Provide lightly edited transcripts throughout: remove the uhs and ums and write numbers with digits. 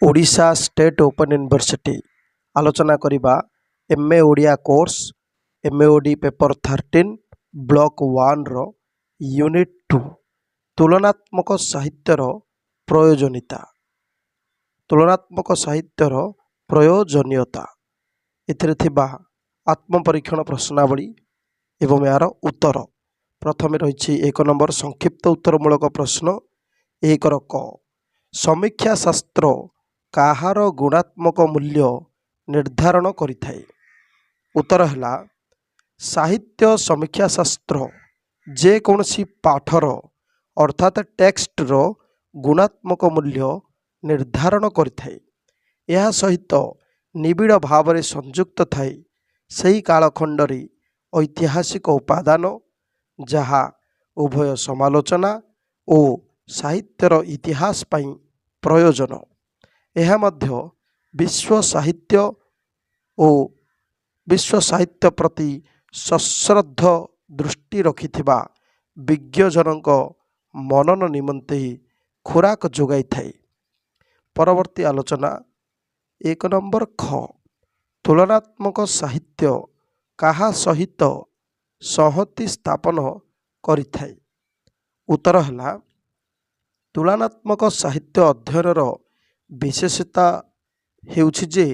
Odisha state open university आलोचना करिबा MA Odia course MA ओडी पेपर 13 ब्लॉक 1 रो यूनिट 2 तुलनात्मक साहित्यर प्रयोजनीयता तुलनात्मक साहित्यर प्रयोजनीयता एथिरे थिबा आत्मपरीक्षण प्रश्नावली एवं यार उत्तर प्रथम रही 1 नंबर संक्षिप्त उत्तरमूलक प्रश्न 1 क समीक्षा शास्त्र काहार गुणात्मक मूल्य निर्धारण करिथाए। उत्तर है साहित्य समीक्षा शास्त्र जे कौनसी पाठर अर्थात टेक्स्टर गुणात्मक मूल्य निर्धारण करिथाए। यह सहित निबिड़ भाव संयुक्त थाए सही कालखंडरी ऐतिहासिक उपादान जहाँ उभय समालोचना और साहित्यर इतिहास पाई प्रयोजन। यह मध्य विश्व साहित्य और विश्व साहित्य प्रति सश्रद्ध दृष्टि रखिथिबा विज्ञजनक मनन निमंते खुराक जोगाई थाए। परवर्ती आलोचना 1 नंबर ख तुलनात्मक साहित्य काहा सहित संहति स्थापन करिथाए। उत्तर है तुलनात्मक साहित्य अध्ययनर विशेषता हेउछि जे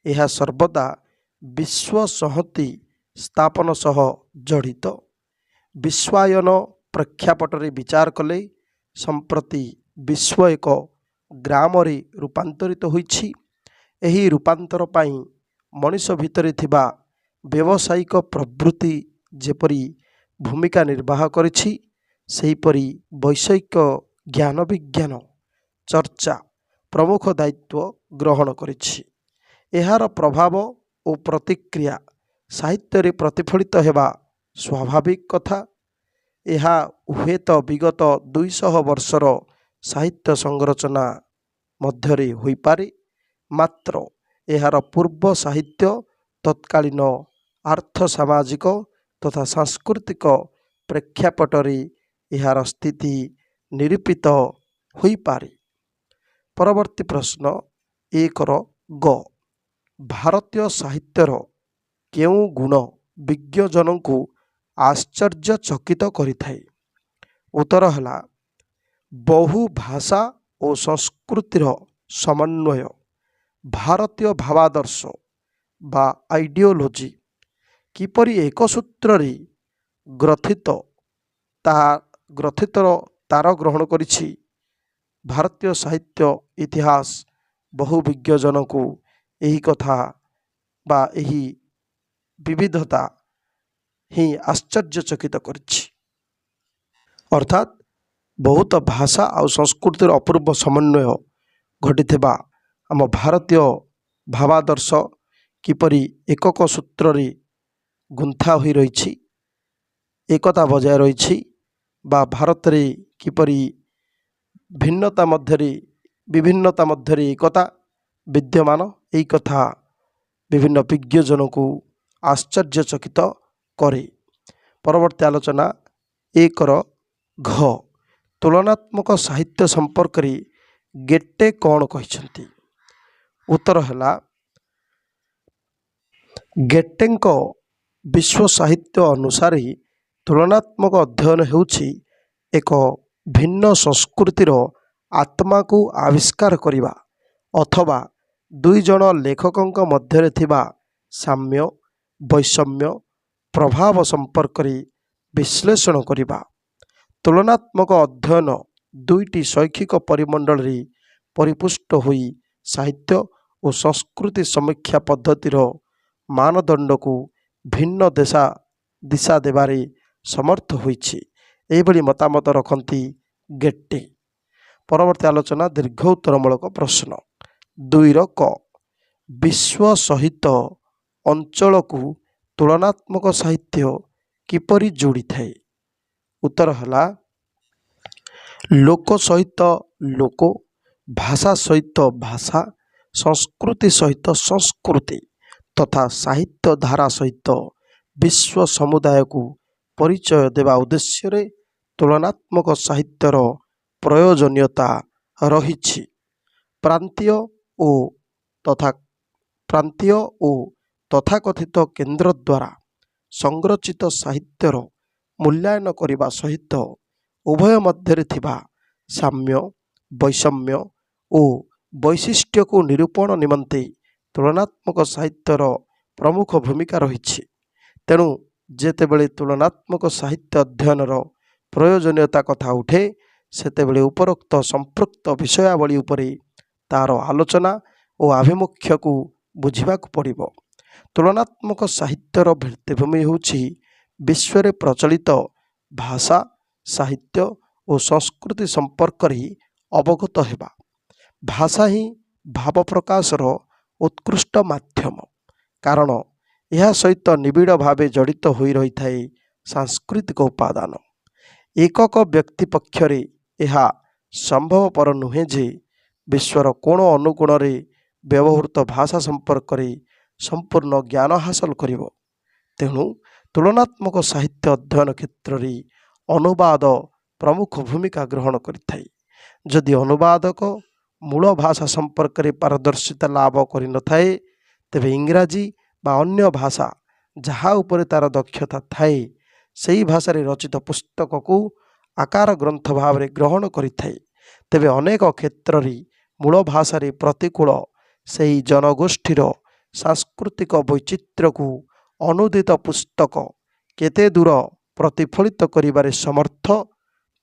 यह सर्वदा विश्व संहति स्थापन सह जड़ित। विश्वायन प्रेक्षापटरे विचार कले संप्रति विश्व एक ग्रामरे रूपांतरित होइछि। एही रूपांतर पाई मनुष्य भितरे थिबा व्यावसायिक प्रवृत्ति जेपरी भूमिका निर्वाह करिछि सेहीपरि वैषयिक ज्ञान विज्ञान चर्चा प्रमुख दायित्व ग्रहण करिछि। एहार प्रभाव और प्रतिक्रिया साहित्य रे प्रतिफलित हेबा स्वाभाविक कथा। यह हुएत विगत 200 वर्षर साहित्य संरचना मध्यरे होई पारे, मात्र एहार पूर्व साहित्य तत्कालीन आर्थ सामाजिक तथा सांस्कृतिक प्रेक्षापटरे एहार स्थिति निरूपित होई पारे। परवर्ती प्रश्न 1 ग भारतीय साहित्यर केउं गुण विज्ञजन को आश्चर्यचकित करिथाए। उत्तर है बहु भाषा और संस्कृतिर समन्वय भारतीय भावादर्श बा आइडियोलोजी किपरि एक सूत्र ग्रथित तार ग्रहण करिछि। भारतीय साहित्य इतिहास बहु विज्ञजन को यही कथा बा यही विविधता ही आश्चर्यचकित करिछि। अर्थात बहुत भाषा और संस्कृतिर अपूर्व समन्वय घटिथिबा आम भारतीय भावादर्श किपरि एकक सूत्र गुंथा होई रहिछि, एकता बजाय रहिछि बा भारत रे किपरि भिन्नता मध्यरे विभिन्नता मध्यरे एकता विद्यमान यही कथा विभिन्न विज्ञजन को आश्चर्यचकित करे। परवर्ती आलोचना 1 घ तुलनात्मक साहित्य संपर्क रे गेटे कौन कहिसंती। उत्तर है गेटेंक विश्व साहित्य अनुसार तुलनात्मक अध्ययन हेउछि एक भिन्न संस्कृतिर आत्मा को आविष्कार करिबा अथवा दुई जन लेखकंक मध्यरे थिबा साम्य वैषम्य प्रभाव संपर्क रे विश्लेषण करिबा। तुलनात्मक अध्ययन दुईटी शैक्षिक परिमंडल रे परिपुष्ट होई साहित्य और संस्कृति समीक्षा पद्धतिर मानदंड को भिन्न दिशा देबारे समर्थ होइछि। एहिभଳି मतामत रखती गेट्टे। परवर्ती आलोचना दीर्घ उत्तरमूलक प्रश्न 2 क विश्व सहित अंचल को तुलनात्मक साहित्य किपरि जोड़ी थाए। उत्तर है लोक सहित लोक, भाषा सहित भाषा, संस्कृति सहित संस्कृति तथा साहित्य धारा सहित विश्व समुदाय को परिचय देवा उद्देश्य तुलनात्मक साहित्यर प्रयोजनीयता रहिछि। प्रांतीय ଓ ତଥା ପ୍ରାନ୍ତୀୟ ଓ ତଥାକଥିତ କେନ୍ଦ୍ର ଦ୍ୱାରା ସଂରଚିତ ସାହିତ୍ୟର ମୂଲ୍ୟାୟନ କରିବା ସହିତ ଉଭୟ ମଧ୍ୟରେ ଥିବା ସାମ୍ୟ, ବୈଷମ୍ୟ ଓ ବୈଶିଷ୍ଟ୍ୟକୁ ନିରୂପଣ ନିମନ୍ତେ ତୁଳନାତ୍ମକ ସାହିତ୍ୟର ପ୍ରମୁଖ ଭୂମିକା ରହିଛି। ତେଣୁ ଯେତେବେଳେ ତୁଳନାତ୍ମକ ସାହିତ୍ୟ ଅଧ୍ୟୟନର ପ୍ରୟୋଜନୀୟତା କଥା ଉଠେ, ସେତେବେଳେ ଉପରୋକ୍ତ ସମ୍ପୃକ୍ତ ବିଷୟାବଳୀ ଉପରେ ତା'ର ଆଲୋଚନା ଓ ଆଭିମୁଖ୍ୟକୁ ବୁଝିବାକୁ ପଡ଼ିବ। ତୁଳନାତ୍ମକ ସାହିତ୍ୟର ଭିତ୍ତିଭୂମି ହେଉଛି ବିଶ୍ୱରେ ପ୍ରଚଳିତ ଭାଷା, ସାହିତ୍ୟ ଓ ସଂସ୍କୃତି ସମ୍ପର୍କରେ ଅବଗତ ହେବା। ଭାଷା ହିଁ ଭାବ ପ୍ରକାଶର ଉତ୍କୃଷ୍ଟ ମାଧ୍ୟମ, କାରଣ ଏହା ସହିତ ନିବିଡ଼ ଭାବେ ଜଡ଼ିତ ହୋଇ ରହିଥାଏ ସାଂସ୍କୃତିକ ଉପାଦାନ। ଏକକ ବ୍ୟକ୍ତି ପକ୍ଷରେ ଏହା ସମ୍ଭବପର ନୁହେଁ ଯେ ବିଶ୍ୱର କୋଣ ଅନୁକୋଣରେ ବ୍ୟବହୃତ ଭାଷା ସମ୍ପର୍କରେ ସମ୍ପୂର୍ଣ୍ଣ ଜ୍ଞାନ ହାସଲ କରିବ। ତେଣୁ ତୁଳନାତ୍ମକ ସାହିତ୍ୟ ଅଧ୍ୟୟନ କ୍ଷେତ୍ରରେ ଅନୁବାଦ ପ୍ରମୁଖ ଭୂମିକା ଗ୍ରହଣ କରିଥାଏ। ଯଦି ଅନୁବାଦକ ମୂଳ ଭାଷା ସମ୍ପର୍କରେ ପାରଦର୍ଶିତା ଲାଭ କରିନଥାଏ, ତେବେ ଇଂରାଜୀ ବା ଅନ୍ୟ ଭାଷା ଯାହା ଉପରେ ତା'ର ଦକ୍ଷତା ଥାଏ, ସେହି ଭାଷାରେ ରଚିତ ପୁସ୍ତକକୁ ଆକାର ଗ୍ରନ୍ଥ ଭାବରେ ଗ୍ରହଣ କରିଥାଏ। ତେବେ ଅନେକ କ୍ଷେତ୍ରରେ ମୂଳ ଭାଷାରେ ପ୍ରତିକୂଳ ସେହି ଜନଗୋଷ୍ଠୀର ସାଂସ୍କୃତିକ ବୈଚିତ୍ର୍ୟକୁ ଅନୁଦିତ ପୁସ୍ତକ କେତେ ଦୂର ପ୍ରତିଫଳିତ କରିବାରେ ସମର୍ଥ,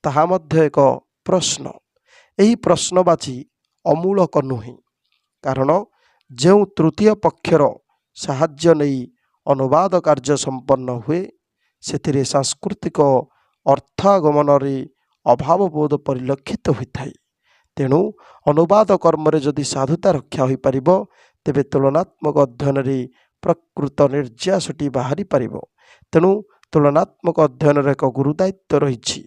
ତାହା ମଧ୍ୟ ଏକ ପ୍ରଶ୍ନ। ଏହି ପ୍ରଶ୍ନବାଚୀ ଅମୂଳକ ନୁହେଁ, କାରଣ ଯେଉଁ ତୃତୀୟ ପକ୍ଷର ସାହାଯ୍ୟ ନେଇ ଅନୁବାଦ କାର୍ଯ୍ୟ ସମ୍ପନ୍ନ ହୁଏ, ସେଥିରେ ସାଂସ୍କୃତିକ ଅର୍ଥାଗମନରେ ଅଭାବବୋଧ ପରିଲକ୍ଷିତ ହୋଇଥାଏ। ତେଣୁ ଅନୁବାଦ କର୍ମରେ ଯଦି ସାଧୁତା ରକ୍ଷା ହୋଇପାରିବ, ତେବେ ତୁଳନାତ୍ମକ ଅଧ୍ୟୟନରେ ପ୍ରକୃତ ନିର୍ଯାସଟି ବାହାରି ପାରିବ। ତେଣୁ ତୁଳନାତ୍ମକ ଅଧ୍ୟୟନର ଏକ ଗୁରୁଦାୟିତ୍ୱ ରହିଛି,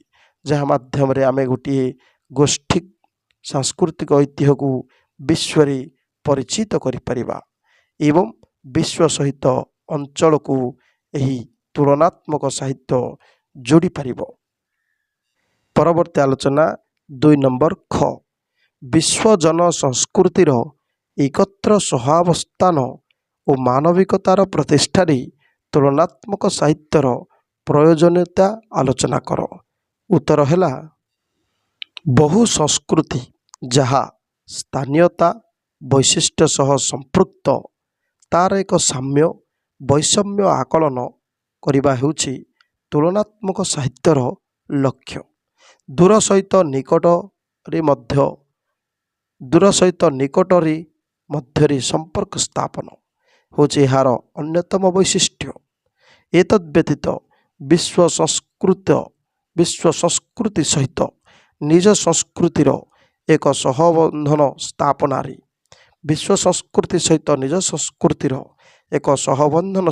ଯାହା ମାଧ୍ୟମରେ ଆମେ ଗୋଟିଏ ଗୋଷ୍ଠୀ ସାଂସ୍କୃତିକ ଐତିହ୍ୟକୁ ବିଶ୍ୱରେ ପରିଚିତ କରିପାରିବା ଏବଂ ବିଶ୍ୱ ସହିତ ଅଞ୍ଚଳକୁ ଏହି ତୁଳନାତ୍ମକ ସାହିତ୍ୟ ଯୋଡ଼ିପାରିବ। ପରବର୍ତ୍ତୀ ଆଲୋଚନା 2 ନମ୍ବର ଖ। ବିଶ୍ୱଜନ ସଂସ୍କୃତିର ଏକତ୍ର ସହାବସ୍ଥାନ ଓ ମାନବିକତାର ପ୍ରତିଷ୍ଠାରେ ତୁଳନାତ୍ମକ ସାହିତ୍ୟର ପ୍ରୟୋଜନୀୟତା ଆଲୋଚନା କର। ଉତ୍ତର ହେଲା, ବହୁ ସଂସ୍କୃତି ଯାହା ସ୍ଥାନୀୟତା ବୈଶିଷ୍ଟ୍ୟ ସହ ସମ୍ପୃକ୍ତ, ତା'ର ଏକ ସାମ୍ୟ ବୈଷମ୍ୟ ଆକଳନ କରିବା ହେଉଛି ତୁଳନାତ୍ମକ ସାହିତ୍ୟର ଲକ୍ଷ୍ୟ। ଦୂର ସହିତ ନିକଟରେ ମଧ୍ୟରେ ସମ୍ପର୍କ ସ୍ଥାପନ ହେଉଛି ଏହାର ଅନ୍ୟତମ ବୈଶିଷ୍ଟ୍ୟ। ଏତଦ୍ବ୍ୟତୀତ ବିଶ୍ୱ ସଂସ୍କୃତି ସହିତ ନିଜ ସଂସ୍କୃତିର ଏକ ସହବନ୍ଧନ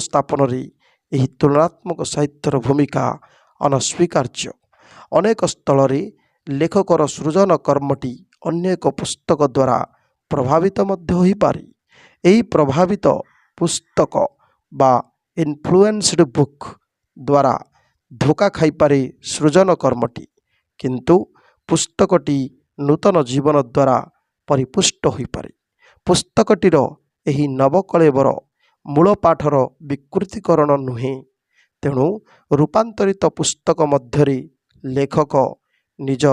ସ୍ଥାପନରେ ଏହି ତୁଳନାତ୍ମକ ସାହିତ୍ୟର ଭୂମିକା ଅନସ୍ୱୀକାର୍ଯ୍ୟ। ଅନେକ ସ୍ଥଳରେ ଲେଖକର ସୃଜନ କର୍ମଟି ଅନ୍ୟ ଏକ ପୁସ୍ତକ ଦ୍ୱାରା ପ୍ରଭାବିତ ମଧ୍ୟ ହୋଇପାରେ। ଏହି ପ୍ରଭାବିତ ପୁସ୍ତକ ବା ଇନଫ୍ଲୁଏନ୍ସଡ ବୁକ୍ ଦ୍ୱାରା ଧୋକା ଖାଇପାରେ ସୃଜନ କର୍ମଟି, କିନ୍ତୁ ପୁସ୍ତକଟି ନୂତନ ଜୀବନ ଦ୍ୱାରା ପରିପୁଷ୍ଟ ହୋଇପାରେ। ପୁସ୍ତକଟିର ଏହି ନବକଳେବର ମୂଳ ପାଠର ବିକୃତିକରଣ ନୁହେଁ। ତେଣୁ ରୂପାନ୍ତରିତ ପୁସ୍ତକ ମଧ୍ୟରେ ଲେଖକ ନିଜ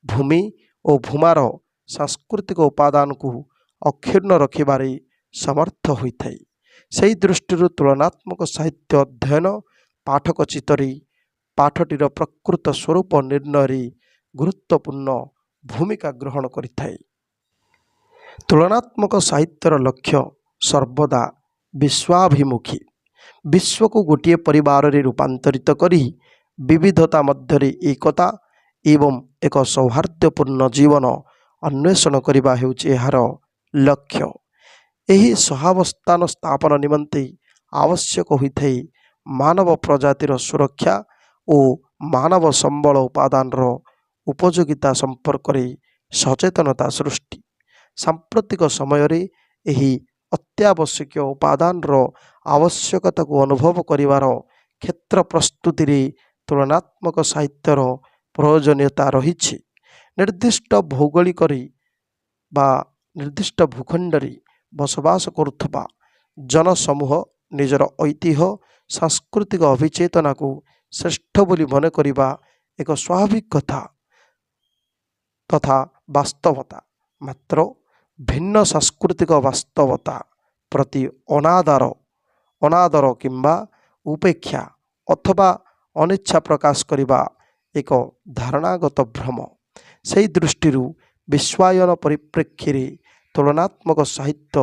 ଭୂମି ଓ ଭୂମାର ସାଂସ୍କୃତିକ ଉପାଦାନକୁ ଅକ୍ଷୁଣ୍ଣ ରଖିବାରେ ସମର୍ଥ ହୋଇଥାଏ। ସେହି ଦୃଷ୍ଟିରୁ ତୁଳନାତ୍ମକ ସାହିତ୍ୟ ଅଧ୍ୟୟନ ପାଠକ ଚିତ୍ତରେ ପାଠଟିର ପ୍ରକୃତ ସ୍ୱରୂପ ନିର୍ଣ୍ଣୟରେ ଗୁରୁତ୍ୱପୂର୍ଣ୍ଣ ଭୂମିକା ଗ୍ରହଣ କରିଥାଏ। ତୁଳନାତ୍ମକ ସାହିତ୍ୟର ଲକ୍ଷ୍ୟ ସର୍ବଦା ବିଶ୍ୱାଭିମୁଖୀ। ବିଶ୍ୱକୁ ଗୋଟିଏ ପରିବାରରେ ରୂପାନ୍ତରିତ କରି ବିବିଧତା ମଧ୍ୟରେ ଏକତା ଏବଂ ଏକ ସୌହାର୍ଦ୍ଦ୍ୟପୂର୍ଣ୍ଣ ଜୀବନ ଅନ୍ୱେଷଣ କରିବା ହେଉଛି ଏହାର ଲକ୍ଷ୍ୟ। ଏହି ସହାବସ୍ଥାନ ସ୍ଥାପନ ନିମନ୍ତେ ଆବଶ୍ୟକ ହୋଇଥାଏ ମାନବ ପ୍ରଜାତିର ସୁରକ୍ଷା ଓ ମାନବ ସମ୍ବଳ ଉପାଦାନର ଉପଯୋଗିତା ସମ୍ପର୍କରେ ସଚେତନତା ସୃଷ୍ଟି। ସାମ୍ପ୍ରତିକ ସମୟରେ ଏହି ଅତ୍ୟାବଶ୍ୟକୀୟ ଉପାଦାନର ଆବଶ୍ୟକତାକୁ ଅନୁଭବ କରିବାର କ୍ଷେତ୍ର ପ୍ରସ୍ତୁତିରେ ତୁଳନାତ୍ମକ ସାହିତ୍ୟର ପ୍ରୟୋଜନୀୟତା ରହିଛି। ନିର୍ଦ୍ଦିଷ୍ଟ ଭୌଗୋଳିକରେ ବା ନିର୍ଦ୍ଦିଷ୍ଟ ଭୂଖଣ୍ଡରେ ବସବାସ କରୁଥିବା ଜନସମୂହ ନିଜର ଐତିହ୍ୟ ସାଂସ୍କୃତିକ ଅଭିଚେତନାକୁ ଶ୍ରେଷ୍ଠ ବୋଲି ମନେ କରିବା ଏକ ସ୍ୱାଭାବିକ କଥା ତଥା ବାସ୍ତବତା। ମାତ୍ର ଭିନ୍ନ ସାଂସ୍କୃତିକ ବାସ୍ତବତା ପ୍ରତି ଅନାଦର କିମ୍ବା ଉପେକ୍ଷା ଅଥବା ଅନିଚ୍ଛା ପ୍ରକାଶ କରିବା ଏକ ଧାରଣାଗତ ଭ୍ରମ। ସେହି ଦୃଷ୍ଟିରୁ ବିଶ୍ୱାୟନ ପରିପ୍ରେକ୍ଷୀରେ ତୁଳନାତ୍ମକ ସାହିତ୍ୟ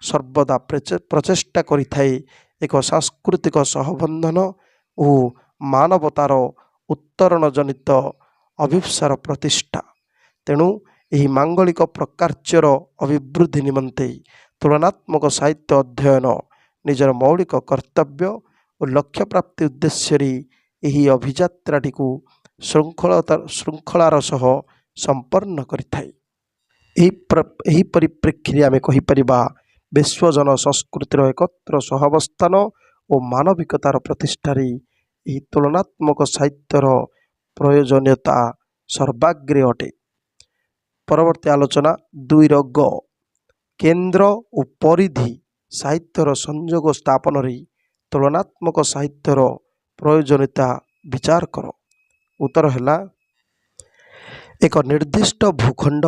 ସର୍ବଦା ପ୍ରଚେଷ୍ଟା କରିଥାଏ ଏକ ସାଂସ୍କୃତିକ ସହବନ୍ଧନ ଓ ମାନବତାର ଉତ୍ତରଣଜନିତ ଅଭିପ୍ସାର ପ୍ରତିଷ୍ଠା। ତେଣୁ ଏହି ମାଙ୍ଗଳିକ ପ୍ରକାର୍ଯ୍ୟର ଅଭିବୃଦ୍ଧି ନିମନ୍ତେ ତୁଳନାତ୍ମକ ସାହିତ୍ୟ ଅଧ୍ୟୟନ ନିଜର ମୌଳିକ କର୍ତ୍ତବ୍ୟ ଓ ଲକ୍ଷ୍ୟପ୍ରାପ୍ତି ଉଦ୍ଦେଶ୍ୟରେ ଏହି ଅଭିଯାତ୍ରାଟିକୁ ଶୃଙ୍ଖଳାର ସହ ସମ୍ପନ୍ନ କରିଥାଏ। ଏହି ପରିପ୍ରେକ୍ଷୀରେ ଆମେ କହିପାରିବା ବିଶ୍ୱଜନ ସଂସ୍କୃତିର ଏକତ୍ର ସହାବସ୍ଥାନ ଓ ମାନବିକତାର ପ୍ରତିଷ୍ଠାରେ ଏହି ତୁଳନାତ୍ମକ ସାହିତ୍ୟର ପ୍ରୟୋଜନୀୟତା ସର୍ବାଗ୍ରେ ଅଟେ। ପରବର୍ତ୍ତୀ ଆଲୋଚନା 2ର ଗ କେନ୍ଦ୍ର ଓ ପରିଧି ସାହିତ୍ୟର ସଂଯୋଗ ସ୍ଥାପନରେ ତୁଳନାତ୍ମକ ସାହିତ୍ୟର ପ୍ରୟୋଜନୀୟତା ବିଚାର କର। ଉତ୍ତର ହେଲା ଏକ ନିର୍ଦ୍ଦିଷ୍ଟ ଭୂଖଣ୍ଡ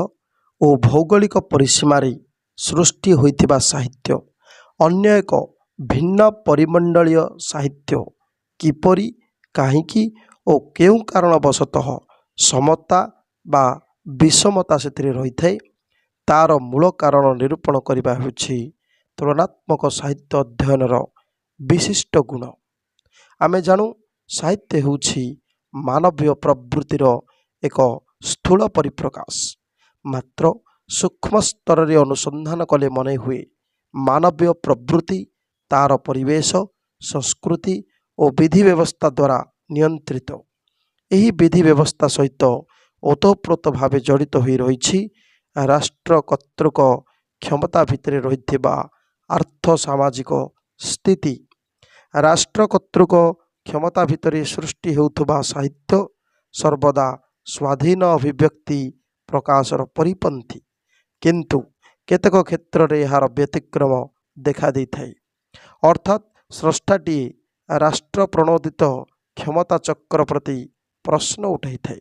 ଓ ଭୌଗୋଳିକ ପରିସୀମାରେ ସୃଷ୍ଟି ହୋଇଥିବା ସାହିତ୍ୟ ଅନ୍ୟ ଏକ ଭିନ୍ନ ପରିମଣ୍ଡଳୀୟ ସାହିତ୍ୟ କିପରି କାହିଁକି ଓ କେଉଁ କାରଣବଶତଃ ସମତା ବା ବିଷମତା ସେଥିରେ ରହିଥାଏ ତାର ମୂଳ କାରଣ ନିରୂପଣ କରିବା ହେଉଛି ତୁଳନାତ୍ମକ ସାହିତ୍ୟ ଅଧ୍ୟୟନର ବିଶିଷ୍ଟ ଗୁଣ। ଆମେ ଜାଣୁ ସାହିତ୍ୟ ହେଉଛି ମାନବୀୟ ପ୍ରବୃତ୍ତିର ଏକ ସ୍ଥୂଳ ପରିପ୍ରକାଶ। ମାତ୍ର ସୂକ୍ଷ୍ମ ସ୍ତରରେ ଅନୁସନ୍ଧାନ କଲେ ମନେ ହୁଏ ମାନବୀୟ ପ୍ରବୃତ୍ତି ତାର ପରିବେଶ ସଂସ୍କୃତି ଓ ବିଧି ବ୍ୟବସ୍ଥା ଦ୍ୱାରା ନିୟନ୍ତ୍ରିତ। ଏହି ବିଧି ବ୍ୟବସ୍ଥା ସହିତ ଓତଃପ୍ରୋତ ଭାବେ ଜଡ଼ିତ ହୋଇ ରହିଛି ରାଷ୍ଟ୍ର କର୍ତ୍ତୃକ କ୍ଷମତା ଭିତରେ ରହିଥିବା ଆର୍ଥ ସାମାଜିକ ସ୍ଥିତି। ରାଷ୍ଟ୍ର କର୍ତ୍ତୃକ କ୍ଷମତା ଭିତରେ ସୃଷ୍ଟି ହେଉଥିବା ସାହିତ୍ୟ ସର୍ବଦା ସ୍ୱାଧୀନ ଅଭିବ୍ୟକ୍ତି ପ୍ରକାଶର ପରିପନ୍ଥୀ, କିନ୍ତୁ କେତେକ କ୍ଷେତ୍ରରେ ଏହାର ବ୍ୟତିକ୍ରମ ଦେଖା ଦେଇଥାଏ। ଅର୍ଥାତ୍ ସ୍ରଷ୍ଟାଟିଏ ରାଷ୍ଟ୍ର ପ୍ରଣୋଦିତ କ୍ଷମତା ଚକ୍ର ପ୍ରତି ପ୍ରଶ୍ନ ଉଠାଇଥାଏ।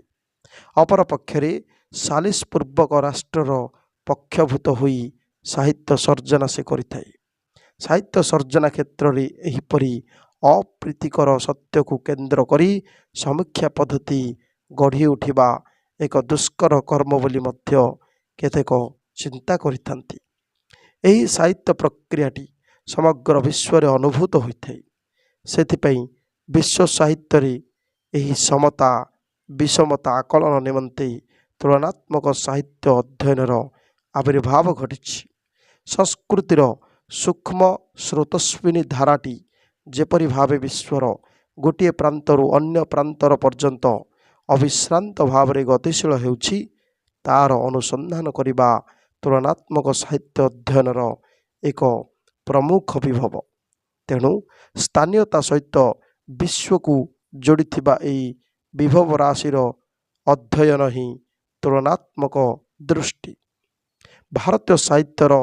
ଅପରପକ୍ଷରେ ସାଲିସପୂର୍ବକ ରାଷ୍ଟ୍ରର ପକ୍ଷଭୂତ ହୋଇ ସାହିତ୍ୟ ସର୍ଜନା ସେ କରିଥାଏ। ସାହିତ୍ୟ ସର୍ଜନା କ୍ଷେତ୍ରରେ ଏହିପରି ଅପ୍ରୀତିକର ସତ୍ୟକୁ କେନ୍ଦ୍ର କରି ସମୀକ୍ଷା ପଦ୍ଧତି ଗଢ଼ି ଉଠିବା ଏକ ଦୁଷ୍କର କର୍ମ ବୋଲି ମଧ୍ୟ କେତେକ ଚିନ୍ତା କରିଥାନ୍ତି। ଏହି ସାହିତ୍ୟ ପ୍ରକ୍ରିୟାଟି ସମଗ୍ର ବିଶ୍ୱରେ ଅନୁଭୂତ ହୋଇଥାଏ। ସେଥିପାଇଁ ବିଶ୍ୱ ସାହିତ୍ୟରେ ଏହି ସମତା ବିଷମତା ଆକଳନ ନିମନ୍ତେ ତୁଳନାତ୍ମକ ସାହିତ୍ୟ ଅଧ୍ୟୟନର ଆବିର୍ଭାବ ଘଟିଛି। ସଂସ୍କୃତିର ସୂକ୍ଷ୍ମ ସ୍ରୋତସ୍ୱିନୀ ଧାରାଟି ଯେପରି ଭାବେ ବିଶ୍ୱର ଗୋଟିଏ ପ୍ରାନ୍ତରୁ ଅନ୍ୟ ପ୍ରାନ୍ତର ପର୍ଯ୍ୟନ୍ତ ଅବିଶ୍ରାନ୍ତ ଭାବରେ ଗତିଶୀଳ ହେଉଛି ତାର ଅନୁସନ୍ଧାନ କରିବା ତୁଳନାତ୍ମକ ସାହିତ୍ୟ ଅଧ୍ୟୟନର ଏକ ପ୍ରମୁଖ ବିଭବ। ତେଣୁ ସ୍ଥାନୀୟତା ସହିତ ବିଶ୍ୱକୁ ଯୋଡ଼ିଥିବା ଏହି ବିଭବ ରାଶିର ଅଧ୍ୟୟନ ହିଁ ତୁଳନାତ୍ମକ ଦୃଷ୍ଟି। ଭାରତୀୟ ସାହିତ୍ୟର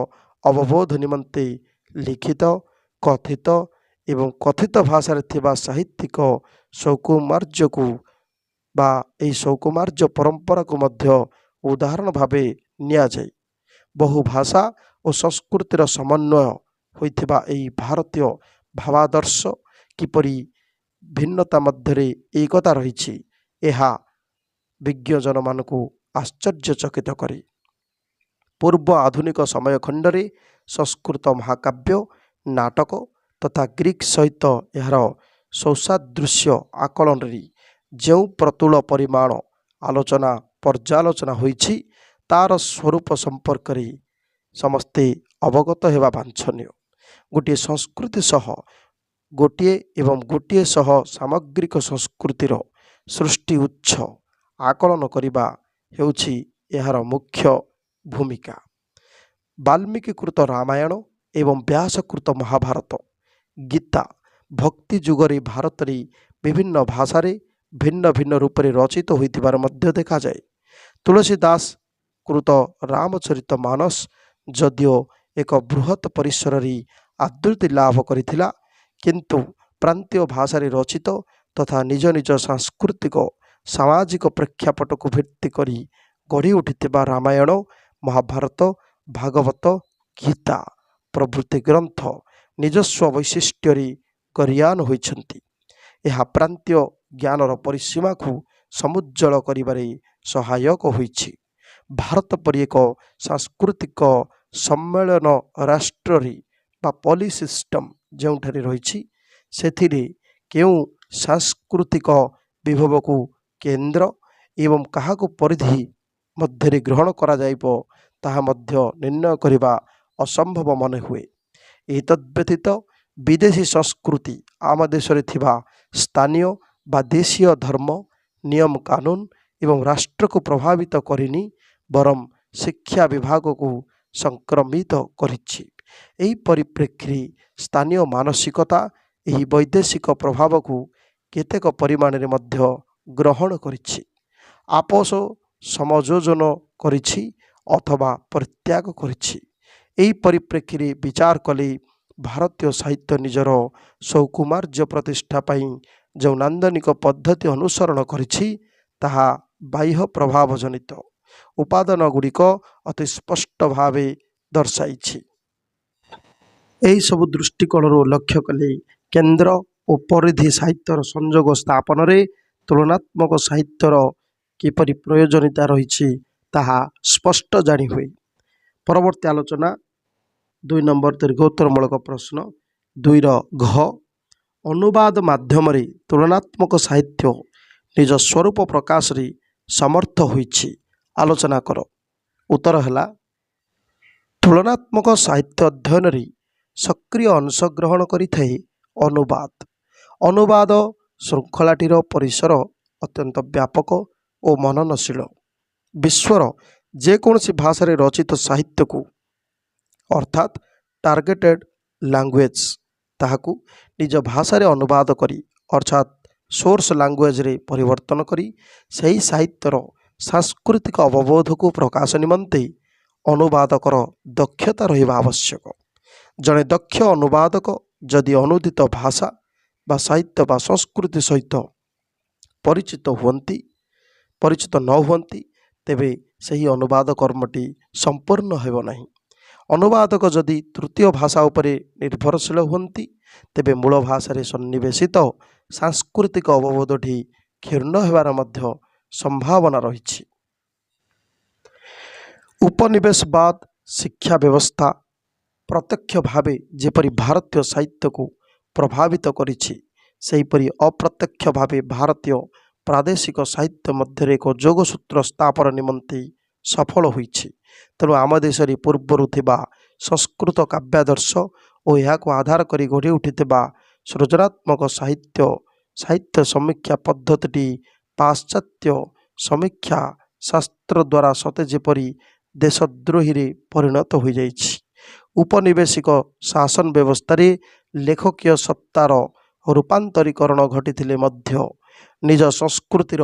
ଅବବୋଧ ନିମନ୍ତେ ଲିଖିତ କଥିତ ଏବଂ କଥିତ ଭାଷାରେ ଥିବା ସାହିତ୍ୟିକ ସୌକୁମାର୍ଯ୍ୟକୁ ବା ଏହି ସୌକୁମାର୍ଯ୍ୟ ପରମ୍ପରାକୁ ମଧ୍ୟ ଉଦାହରଣ ଭାବେ ନିଆଯାଏ। ବହୁ ଭାଷା ଓ ସଂସ୍କୃତିର ସମନ୍ୱୟ ହୋଇଥିବା ଏହି ଭାରତୀୟ ଭାବାଦର୍ଶ କିପରି ଭିନ୍ନତା ମଧ୍ୟରେ ଏକତା ରହିଛି ଏହା ବିଜ୍ଞଜନମାନଙ୍କୁ ଆଶ୍ଚର୍ଯ୍ୟଚକିତ କରେ। ପୂର୍ବ ଆଧୁନିକ ସମୟ ଖଣ୍ଡରେ ସଂସ୍କୃତ ମହାକାବ୍ୟ ନାଟକ ତଥା ଗ୍ରୀକ୍ ସହିତ ଏହାର ସୌସାଦୃଶ୍ୟ ଆକଳନରେ ଯେଉଁ ପ୍ରତୁଳ ପରିମାଣ ଆଲୋଚନା ପର୍ଯ୍ୟାଲୋଚନା ହୋଇଛି ତାର ସ୍ୱରୂପ ସମ୍ପର୍କରେ ସମସ୍ତେ ଅବଗତ ହେବା ବାଞ୍ଛନୀୟ। ଗୋଟିଏ ସଂସ୍କୃତି ସହ ଗୋଟିଏ ସହ ସାମଗ୍ରିକ ସଂସ୍କୃତିର ସୃଷ୍ଟି ଉତ୍ସ ଆକଳନ କରିବା ହେଉଛି ଏହାର ମୁଖ୍ୟ ଭୂମିକା। ବାଲ୍ମୀକିକୃତ ରାମାୟଣ ଏବଂ ବ୍ୟାସକୃତ ମହାଭାରତ ଗୀତା ଭକ୍ତି ଯୁଗରେ ଭାରତରେ ବିଭିନ୍ନ ଭାଷାରେ ଭିନ୍ନ ଭିନ୍ନ ରୂପରେ ରଚିତ ହୋଇଥିବାର ମଧ୍ୟ ଦେଖାଯାଏ। ତୁଳସୀଦାସ କୃତ ରାମଚରିତ ମାନସ ଯଦିଓ ଏକ ବୃହତ୍ ପରିସରରେ ଆଦୃତି ଲାଭ କରିଥିଲା, କିନ୍ତୁ ପ୍ରାନ୍ତୀୟ ଭାଷାରେ ରଚିତ ତଥା ନିଜ ନିଜ ସାଂସ୍କୃତିକ ସାମାଜିକ ପ୍ରେକ୍ଷାପଟକୁ ଭିତ୍ତି କରି ଗଢ଼ି ଉଠିଥିବା ରାମାୟଣ, ମହାଭାରତ, ଭାଗବତ, ଗୀତା ପ୍ରଭୃତି ଗ୍ରନ୍ଥ ନିଜସ୍ୱ ବୈଶିଷ୍ଟ୍ୟରେ ଗରିୟାନ ହୋଇଛନ୍ତି। ଏହା ପ୍ରାନ୍ତୀୟ ଜ୍ଞାନର ପରିସୀମାକୁ ସମୁଜ୍ଜଳ କରିବାରେ ସହାୟକ ହୋଇଛି। ଭାରତ ପରି ଏକ ସାଂସ୍କୃତିକ ସମ୍ମେଳନ ରାଷ୍ଟ୍ରରେ ବା ପଲିସିଷ୍ଟମ ଯେଉଁଠାରେ ରହିଛି, ସେଥିରେ କେଉଁ ସାଂସ୍କୃତିକ ବିଭବକୁ କେନ୍ଦ୍ର ଏବଂ କାହାକୁ ପରିଧି ମଧ୍ୟରେ ଗ୍ରହଣ କରାଯାଇବ ତାହା ମଧ୍ୟ ନିର୍ଣ୍ଣୟ କରିବା ଅସମ୍ଭବ ମନେ ହୁଏ। ଏତଦ୍ବ୍ୟତୀତ ବିଦେଶୀ ସଂସ୍କୃତି ଆମ ଦେଶରେ ଥିବା ସ୍ଥାନୀୟ ବା ଦେଶୀୟ ଧର୍ମ, ନିୟମ କାନୁନ ଏବଂ ରାଷ୍ଟ୍ରକୁ ପ୍ରଭାବିତ କରିନି, ବରଂ ଶିକ୍ଷା ବିଭାଗକୁ ସଂକ୍ରମିତ କରିଛି। ଏହି ପରିପ୍ରେକ୍ଷୀରେ ସ୍ଥାନୀୟ ମାନସିକତା ଏହି ବୈଦେଶିକ ପ୍ରଭାବକୁ କେତେକ ପରିମାଣରେ ମଧ୍ୟ ଗ୍ରହଣ କରିଛି, ଆପୋଷ ସମଯୋଜନ କରିଛି ଅଥବା ପରିତ୍ୟାଗ କରିଛି। ଏହି ପରିପ୍ରେକ୍ଷୀରେ ବିଚାର କଲେ ଭାରତୀୟ ସାହିତ୍ୟ ନିଜର ସୌକୁମାର୍ଯ୍ୟ ପ୍ରତିଷ୍ଠା ପାଇଁ ଯେଉଁ ନାନ୍ଦନିକ ପଦ୍ଧତି ଅନୁସରଣ କରିଛି, ତାହା ବାହ୍ୟ ପ୍ରଭାବ ଜନିତ ଉପାଦାନ ଗୁଡ଼ିକ ଅତି ସ୍ପଷ୍ଟ ଭାବେ ଦର୍ଶାଇଛି। ଏହିସବୁ ଦୃଷ୍ଟିକୋଣରୁ ଲକ୍ଷ୍ୟ କଲେ କେନ୍ଦ୍ର ଓ ପରିଧି ସାହିତ୍ୟର ସଂଯୋଗ ସ୍ଥାପନରେ ତୁଳନାତ୍ମକ ସାହିତ୍ୟର କିପରି ପ୍ରୟୋଜନୀୟତା ରହିଛି ତାହା ସ୍ପଷ୍ଟ ଜାଣିହୁଏ। ପରବର୍ତ୍ତୀ ଆଲୋଚନା 2 ନମ୍ବର ଦୀର୍ଘୋତ୍ତରମୂଳକ ପ୍ରଶ୍ନ 2ର ଘ ଅନୁବାଦ ମାଧ୍ୟମରେ ତୁଳନାତ୍ମକ ସାହିତ୍ୟ ନିଜ ସ୍ୱରୂପ ପ୍ରକାଶରେ ସମର୍ଥ ହୋଇଛି, ଆଲୋଚନା କର। ଉତ୍ତର ହେଲା, ତୁଳନାତ୍ମକ ସାହିତ୍ୟ ଅଧ୍ୟୟନରେ ସକ୍ରିୟ ଅଂଶଗ୍ରହଣ କରିଥାଏ ଅନୁବାଦ। ଅନୁବାଦ ଶୃଙ୍ଖଳାଟିର ପରିସର ଅତ୍ୟନ୍ତ ବ୍ୟାପକ ଓ ମନନଶୀଳ। ବିଶ୍ୱର ଯେକୌଣସି ଭାଷାରେ ରଚିତ ସାହିତ୍ୟକୁ ଅର୍ଥାତ୍ ଟାର୍ଗେଟେଡ୍ ଲାଙ୍ଗୁଏଜ ତାହାକୁ ନିଜ ଭାଷାରେ ଅନୁବାଦ କରି ଅର୍ଥାତ୍ ସୋର୍ସ ଲାଙ୍ଗୁଏଜରେ ପରିବର୍ତ୍ତନ କରି ସେହି ସାହିତ୍ୟର ସାଂସ୍କୃତିକ ଅବବୋଧକୁ ପ୍ରକାଶ ନିମନ୍ତେ ଅନୁବାଦକର ଦକ୍ଷତା ରହିବା ଆବଶ୍ୟକ। ଜଣେ ଦକ୍ଷ ଅନୁବାଦକ ଯଦି ଅନୁଦିତ ଭାଷା ବା ସାହିତ୍ୟ ବା ସଂସ୍କୃତି ସହିତ ପରିଚିତ ନ ହୁଅନ୍ତି, ତେବେ ସେହି ଅନୁବାଦ କର୍ମଟି ସମ୍ପୂର୍ଣ୍ଣ ହେବ ନାହିଁ। ଅନୁବାଦକ ଯଦି ତୃତୀୟ ଭାଷା ଉପରେ ନିର୍ଭରଶୀଳ ହୁଅନ୍ତି, ତେବେ ମୂଳ ଭାଷାରେ ସନ୍ନିବେଶିତ ସାଂସ୍କୃତିକ ଅବବୋଧଟି କ୍ଷୁର୍ଣ୍ଣ ହେବାର ମଧ୍ୟ ସମ୍ଭାବନା ରହିଛି। ଉପନିବେଶବାଦ ଶିକ୍ଷା ବ୍ୟବସ୍ଥା ପ୍ରତ୍ୟକ୍ଷ ଭାବେ ଯେପରି ଭାରତୀୟ ସାହିତ୍ୟକୁ ପ୍ରଭାବିତ କରିଛି, ସେହିପରି ଅପ୍ରତ୍ୟକ୍ଷ ଭାବେ ଭାରତୀୟ ପ୍ରାଦେଶିକ ସାହିତ୍ୟ ମଧ୍ୟରେ ଏକ ଯୋଗସୂତ୍ର ସ୍ଥାପନ ନିମନ୍ତେ ସଫଳ ହୋଇଛି। ତେଣୁ ଆମ ଦେଶରେ ପୂର୍ବରୁ ଥିବା ସଂସ୍କୃତ କାବ୍ୟାଦର୍ଶ ଓ ଏହାକୁ ଆଧାର କରି ଗଢ଼ି ଉଠିଥିବା ସୃଜନାତ୍ମକ ସାହିତ୍ୟ ସମୀକ୍ଷା ପଦ୍ଧତିଟି ପାଶ୍ଚାତ୍ୟ ସମୀକ୍ଷା ଶାସ୍ତ୍ର ଦ୍ୱାରା ସତେ ଯେପରି ଦେଶଦ୍ରୋହୀରେ ପରିଣତ ହୋଇଯାଇଛି। ଉପନିବେଶିକ ଶାସନ ବ୍ୟବସ୍ଥାରେ ଲେଖକୀୟ ସତ୍ତାର ରୂପାନ୍ତରୀକରଣ ଘଟିଥିଲେ ମଧ୍ୟ ନିଜ ସଂସ୍କୃତିର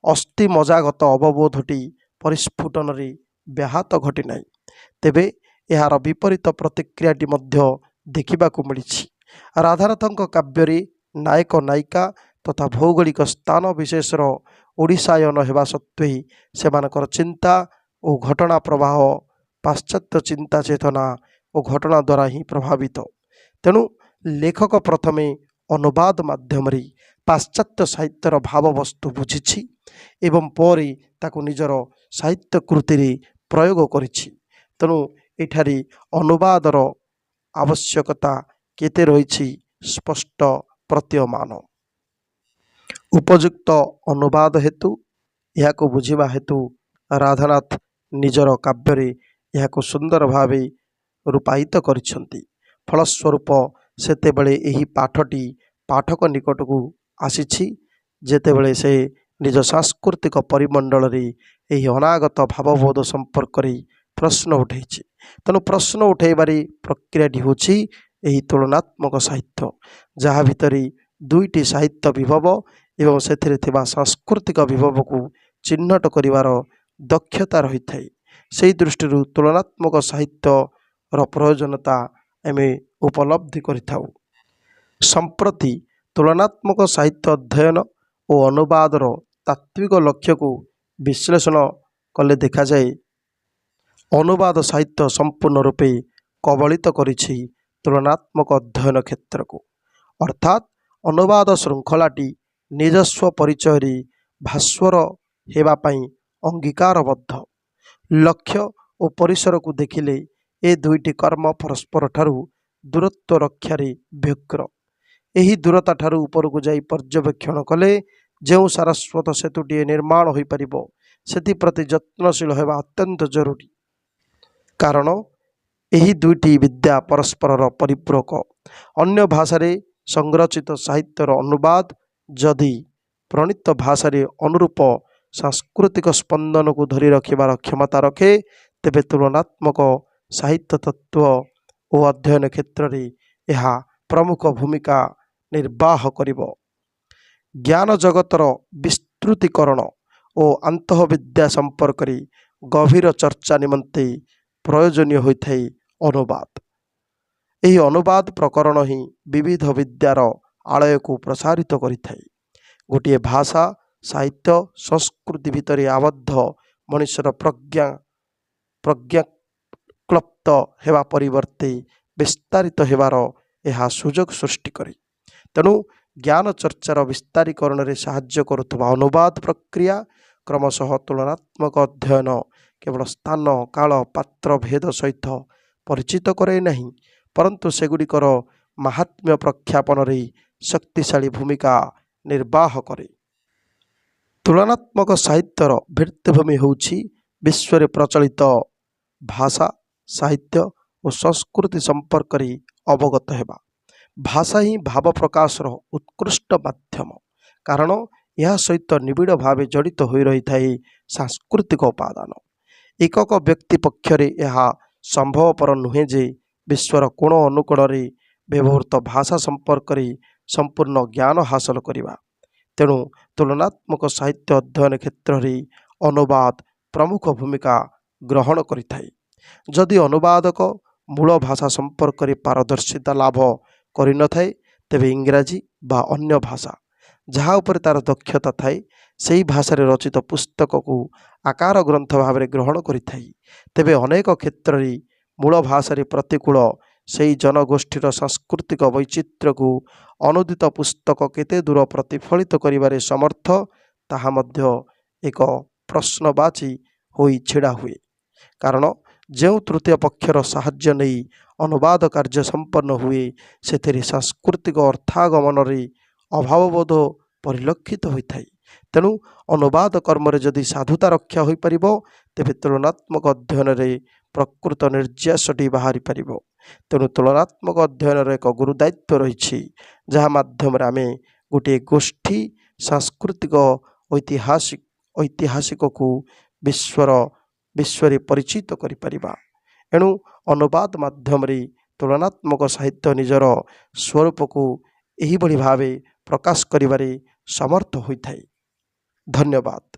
ଅସ୍ଥିମଜ୍ଜାଗତ ଅବବୋଧଟି ପରିସ୍ଫୁଟନରେ ବ୍ୟାହତ ଘଟିନାହିଁ। ତେବେ ଏହାର ବିପରୀତ ପ୍ରତିକ୍ରିୟାଟି ମଧ୍ୟ ଦେଖିବାକୁ ମିଳିଛି। ରାଧାନାଥଙ୍କ କାବ୍ୟରେ ନାୟକ ନାୟିକା ତଥା ଭୌଗୋଳିକ ସ୍ଥାନ ବିଶେଷର ଓଡ଼ିଶାୟନ ହେବା ସତ୍ତ୍ୱେ ସେମାନଙ୍କର ଚିନ୍ତା ଓ ଘଟଣା ପ୍ରବାହ ପାଶ୍ଚାତ୍ୟ ଚିନ୍ତା ଚେତନା ଓ ଘଟଣା ଦ୍ୱାରା ହିଁ ପ୍ରଭାବିତ। ତେଣୁ ଲେଖକ ପ୍ରଥମେ ଅନୁବାଦ ମାଧ୍ୟମରେ ପାଶ୍ଚାତ୍ୟ ସାହିତ୍ୟର ଭାବବସ୍ତୁ ବୁଝିଛି ଏବଂ ପରେ ତାକୁ ନିଜର ସାହିତ୍ୟ କୃତିରେ ପ୍ରୟୋଗ କରିଛି। ତେଣୁ ଏଠାରେ ଅନୁବାଦର ଆବଶ୍ୟକତା କେତେ ରହିଛି ସ୍ପଷ୍ଟ ପ୍ରତୀୟମାନ। ଉପଯୁକ୍ତ ଅନୁବାଦ ହେତୁ ଏହାକୁ ବୁଝିବା ହେତୁ ରାଧାନାଥ ନିଜର କାବ୍ୟରେ ଏହାକୁ ସୁନ୍ଦର ଭାବେ ରୂପାୟିତ କରିଛନ୍ତି। ଫଳସ୍ୱରୂପ ସେତେବେଳେ ଏହି ପାଠଟି ପାଠକ ନିକଟକୁ ଆସିଛି ଯେତେବେଳେ ସେ ନିଜ ସାଂସ୍କୃତିକ ପରିମଣ୍ଡଳରେ ଏହି ଅନାଗତ ଭାବବୋଧ ସମ୍ପର୍କରେ ପ୍ରଶ୍ନ ଉଠାଇଛି। ତେଣୁ ପ୍ରଶ୍ନ ଉଠାଇବାରେ ପ୍ରକ୍ରିୟାଟି ହେଉଛି ଏହି ତୁଳନାତ୍ମକ ସାହିତ୍ୟ, ଯାହା ଭିତରେ ଦୁଇଟି ସାହିତ୍ୟ ବିଭବ ଏବଂ ସେଥିରେ ଥିବା ସାଂସ୍କୃତିକ ବିଭବକୁ ଚିହ୍ନଟ କରିବାର ଦକ୍ଷତା ରହିଥାଏ। ସେହି ଦୃଷ୍ଟିରୁ ତୁଳନାତ୍ମକ ସାହିତ୍ୟର ପ୍ରୟୋଜନତା ଆମେ ଉପଲବ୍ଧି କରିଥାଉ। ସମ୍ପ୍ରତି ତୁଳନାତ୍ମକ ସାହିତ୍ୟ ଅଧ୍ୟୟନ ଓ ଅନୁବାଦର ତାତ୍ତ୍ୱିକ ଲକ୍ଷ୍ୟକୁ ବିଶ୍ଳେଷଣ କଲେ ଦେଖାଯାଏ, ଅନୁବାଦ ସାହିତ୍ୟ ସମ୍ପୂର୍ଣ୍ଣ ରୂପେ କବଳିତ କରିଛି ତୁଳନାତ୍ମକ ଅଧ୍ୟୟନ କ୍ଷେତ୍ରକୁ। ଅର୍ଥାତ୍ ଅନୁବାଦ ଶୃଙ୍ଖଳାଟି ନିଜସ୍ୱ ପରିଚୟରେ ଭାସ୍ୱର ହେବା ପାଇଁ ଅଙ୍ଗୀକାରବଦ୍ଧ। ଲକ୍ଷ୍ୟ ଓ ପରିସରକୁ ଦେଖିଲେ ଏ ଦୁଇଟି କର୍ମ ପରସ୍ପରଠାରୁ ଦୂରତ୍ୱ ରକ୍ଷାରେ ବ୍ୟଗ୍ର। ଏହି ଦୂରତାଠାରୁ ଉପରକୁ ଯାଇ ପର୍ଯ୍ୟବେକ୍ଷଣ କଲେ ଯେଉଁ ସାରସ୍ୱତ ସେତୁଟିଏ ନିର୍ମାଣ ହୋଇପାରିବ, ସେଥିପ୍ରତି ଯତ୍ନଶୀଳ ହେବା ଅତ୍ୟନ୍ତ ଜରୁରୀ। କାରଣ ଏହି ଦୁଇଟି ବିଦ୍ୟା ପରସ୍ପରର ପରିପୂରକ। ଅନ୍ୟ ଭାଷାରେ ସଂରଚିତ ସାହିତ୍ୟର ଅନୁବାଦ ଯଦି ପ୍ରଣୀତ ଭାଷାରେ ଅନୁରୂପ ସାଂସ୍କୃତିକ ସ୍ପନ୍ଦନକୁ ଧରି ରଖିବାର କ୍ଷମତା ରଖେ, ତେବେ ତୁଳନାତ୍ମକ ସାହିତ୍ୟ ତତ୍ତ୍ୱ ଓ ଅଧ୍ୟୟନ କ୍ଷେତ୍ରରେ ଏହା ପ୍ରମୁଖ ଭୂମିକା ନିର୍ବାହ କରିବ। ଜ୍ଞାନ ଜଗତର ବିସ୍ତୃତୀକରଣ ଓ ଆନ୍ତଃବିଦ୍ୟା ସମ୍ପର୍କରେ ଗଭୀର ଚର୍ଚ୍ଚା ନିମନ୍ତେ ପ୍ରୟୋଜନୀୟ ହୋଇଥାଏ ଅନୁବାଦ। ଏହି ଅନୁବାଦ ପ୍ରକରଣ ହିଁ ବିବିଧ ବିଦ୍ୟାର ଆଳୟକୁ ପ୍ରସାରିତ କରିଥାଏ। ଗୋଟିଏ ଭାଷା, ସାହିତ୍ୟ, ସଂସ୍କୃତି ଭିତରେ ଆବଦ୍ଧ ମଣିଷର ପ୍ରଜ୍ଞାକ୍ଳପ୍ତ ହେବା ପରିବର୍ତ୍ତେ ବିସ୍ତାରିତ ହେବାର ଏହା ସୁଯୋଗ ସୃଷ୍ଟି କରେ। ତେଣୁ ଜ୍ଞାନ ଚର୍ଚ୍ଚାର ବିସ୍ତାରୀକରଣରେ ସାହାଯ୍ୟ କରୁଥିବା ଅନୁବାଦ ପ୍ରକ୍ରିୟା କ୍ରମଶଃ ତୁଳନାତ୍ମକ ଅଧ୍ୟୟନ କେବଳ ସ୍ଥାନ, କାଳ, ପାତ୍ର ଭେଦ ସହିତ ପରିଚିତ କରେ ନାହିଁ, ପରନ୍ତୁ ସେଗୁଡ଼ିକର ମାହାତ୍ମ୍ୟ ପ୍ରଖ୍ୟାପନରେ ଶକ୍ତିଶାଳୀ ଭୂମିକା ନିର୍ବାହ କରେ। ତୁଳନାତ୍ମକ ସାହିତ୍ୟର ଭିତ୍ତିଭୂମି ହେଉଛି ବିଶ୍ୱରେ ପ୍ରଚଳିତ ଭାଷା, ସାହିତ୍ୟ ଓ ସଂସ୍କୃତି ସମ୍ପର୍କରେ ଅବଗତ ହେବା। ଭାଷା ହିଁ ଭାବ ପ୍ରକାଶର ଉତ୍କୃଷ୍ଟ ମାଧ୍ୟମ, କାରଣ ଏହା ସହିତ ନିବିଡ଼ ଭାବେ ଜଡ଼ିତ ହୋଇ ରହିଥାଏ ସାଂସ୍କୃତିକ ଉପାଦାନ। ଏକକ ବ୍ୟକ୍ତି ପକ୍ଷରେ ଏହା ସମ୍ଭବପର ନୁହେଁ ଯେ ବିଶ୍ୱର କୋଣ ଅନୁକୋଣରେ ବ୍ୟବହୃତ ଭାଷା ସମ୍ପର୍କରେ ସମ୍ପୂର୍ଣ୍ଣ ଜ୍ଞାନ ହାସଲ କରିବା। ତେଣୁ ତୁଳନାତ୍ମକ ସାହିତ୍ୟ ଅଧ୍ୟୟନ କ୍ଷେତ୍ରରେ ଅନୁବାଦ ପ୍ରମୁଖ ଭୂମିକା ଗ୍ରହଣ କରିଥାଏ। ଯଦି ଅନୁବାଦକ ମୂଳ ଭାଷା ସମ୍ପର୍କରେ ପାରଦର୍ଶିତା ଲାଭ କରିନଥାଏ, ତେବେ ଇଂରାଜୀ ବା ଅନ୍ୟ ଭାଷା ଯାହା ଉପରେ ତା'ର ଦକ୍ଷତା ଥାଏ, ସେହି ଭାଷାରେ ରଚିତ ପୁସ୍ତକକୁ ଆକାର ଗ୍ରନ୍ଥ ଭାବରେ ଗ୍ରହଣ କରିଥାଏ। ତେବେ ଅନେକ କ୍ଷେତ୍ରରେ ମୂଳ ଭାଷାରେ ପ୍ରତିକୂଳ ସେହି ଜନଗୋଷ୍ଠୀର ସାଂସ୍କୃତିକ ବୈଚିତ୍ର୍ୟକୁ ଅନୁଦିତ ପୁସ୍ତକ କେତେ ଦୂର ପ୍ରତିଫଳିତ କରିବାରେ ସମର୍ଥ, ତାହା ମଧ୍ୟ ଏକ ପ୍ରଶ୍ନବାଚୀ ହୋଇ ଛିଡ଼ା ହୁଏ। କାରଣ ଯେଉଁ ତୃତୀୟ ପକ୍ଷର ସାହାଯ୍ୟ ନେଇ ଅନୁବାଦ କାର୍ଯ୍ୟ ସମ୍ପନ୍ନ ହୁଏ, ସେଥିରେ ସାଂସ୍କୃତିକ ଅର୍ଥାଗମନରେ ଅଭାବବୋଧ ପରିଲକ୍ଷିତ ହୋଇଥାଏ। ତେଣୁ ଅନୁବାଦ କର୍ମରେ ଯଦି ସାଧୁତା ରକ୍ଷା ହୋଇପାରିବ, ତେବେ ତୁଳନାତ୍ମକ ଅଧ୍ୟୟନରେ ପ୍ରକୃତ ନିର୍ଯାସଟି ବାହାରି ପାରିବ। ତେଣୁ ତୁଳନାତ୍ମକ ଅଧ୍ୟୟନର ଏକ ଗୁରୁଦାୟିତ୍ୱ ରହିଛି, ଯାହା ମାଧ୍ୟମରେ ଆମେ ଗୋଟିଏ ଗୋଷ୍ଠୀ ସାଂସ୍କୃତିକ ଐତିହାସିକକୁ ବିଶ୍ୱରେ ପରିଚିତ କରିପାରିବା। ଏଣୁ ଅନୁବାଦ ମାଧ୍ୟମରେ ତୁଳନାତ୍ମକ ସାହିତ୍ୟ ନିଜର ସ୍ୱରୂପକୁ ଏହିଭଳି ଭାବେ ପ୍ରକାଶ କରିବାରେ ସମର୍ଥ ହୋଇଥାଏ। ଧନ୍ୟବାଦ।